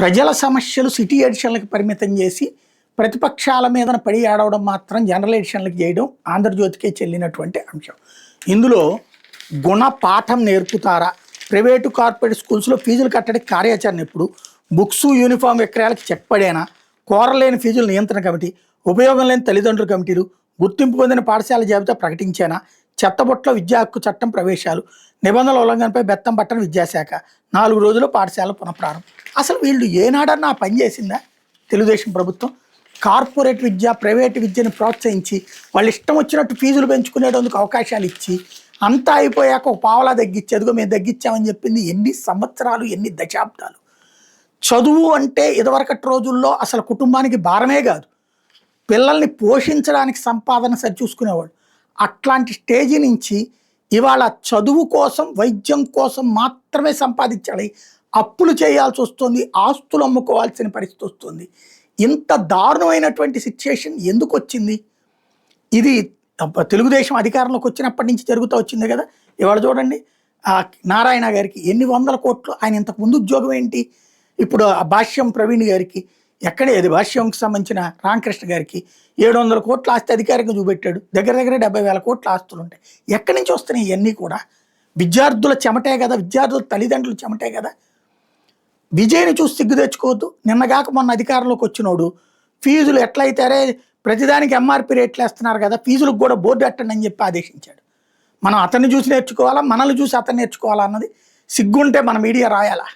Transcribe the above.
ప్రజల సమస్యలు సిటీ ఎడిషన్లకు పరిమితం చేసి ప్రతిపక్షాల మీదన పడి ఆడవడం మాత్రం జనరల్ ఎడిషన్లకు చేయడం ఆంధ్రజ్యోతికే చెల్లినటువంటి అంశం. ఇందులో గుణపాఠం నేర్పుతారా, ప్రైవేటు కార్పొరేట్ స్కూల్స్లో ఫీజులు కట్టడానికి కార్యాచరణ ఎప్పుడు, బుక్స్ యూనిఫామ్ విక్రయాలకు చెక్ పడేనా, కోరలేని ఫీజుల నియంత్రణ కమిటీ, ఉపయోగం లేని తల్లిదండ్రుల కమిటీలు, గుర్తింపు పొందిన పాఠశాల జాబితా ప్రకటించేనా, చెత్తబొట్ల విద్యా హక్కు చట్టం ప్రవేశాలు, నిబంధనల ఉల్లంఘనపై బెత్తం పట్టని విద్యాశాఖ, 4 రోజుల్లో పాఠశాల పునఃప్రారంభం. అసలు వీళ్ళు ఏనాడన్నా పని చేసిందా తెలుగుదేశం ప్రభుత్వం? కార్పొరేట్ విద్య, ప్రైవేటు విద్యను ప్రోత్సహించి వాళ్ళు ఇష్టం వచ్చినట్టు ఫీజులు పెంచుకునేటందుకు అవకాశాలు ఇచ్చి అంతా అయిపోయాక ఒక పావలా తగ్గించి అదిగో మేము తగ్గించామని చెప్పింది ఎన్ని సంవత్సరాలు, ఎన్ని దశాబ్దాలు. చదువు అంటే ఇదివరకటి రోజుల్లో అసలు కుటుంబానికి భారమే కాదు, పిల్లల్ని పోషించడానికి సంపాదన సరిచూసుకునేవాడు. అట్లాంటి స్టేజీ నుంచి ఇవాళ చదువు కోసం, వైద్యం కోసం మాత్రమే సంపాదించాలి, అప్పులు చేయాల్సి వస్తుంది, ఆస్తులు అమ్ముకోవాల్సిన పరిస్థితి వస్తుంది. ఇంత దారుణమైనటువంటి సిచ్యుయేషన్ ఎందుకు వచ్చింది? ఇది తెలుగుదేశం అధికారంలోకి వచ్చినప్పటి నుంచి జరుగుతూ వచ్చింది కదా. ఇవాళ చూడండి, నారాయణ గారికి ఎన్ని వందల కోట్లు, ఆయన ఇంతకు ముందు ఉద్యోగం ఏంటి? ఇప్పుడు భాష్యం ప్రవీణ్ గారికి ఎక్కడే, అది భాష్యంకి సంబంధించిన రామకృష్ణ గారికి 700 కోట్ల ఆస్తి అధికారికంగా చూపెట్టాడు. దగ్గర 70,000 కోట్ల ఆస్తులు ఉంటాయి. ఎక్కడి నుంచి వస్తున్నాయి ఇవన్నీ కూడా? విద్యార్థుల చెమటే కదా, విద్యార్థుల తల్లిదండ్రుల చెమటే కదా. విజయ్ని చూసి సిగ్గు తెచ్చుకోవద్దు. నిన్నగాక మొన్న అధికారంలోకి వచ్చినోడు ఫీజులు ఎట్లయితారే ప్రతిదానికి ఎంఆర్పి రేట్లు వేస్తున్నారు కదా, ఫీజులకు కూడా బోర్డు పెట్టండి అని చెప్పి ఆదేశించాడు. మనం అతన్ని చూసి నేర్చుకోవాలా, మనల్ని చూసి అతన్ని నేర్చుకోవాలా అన్నది సిగ్గుంటే మన మీడియా రాయాలా?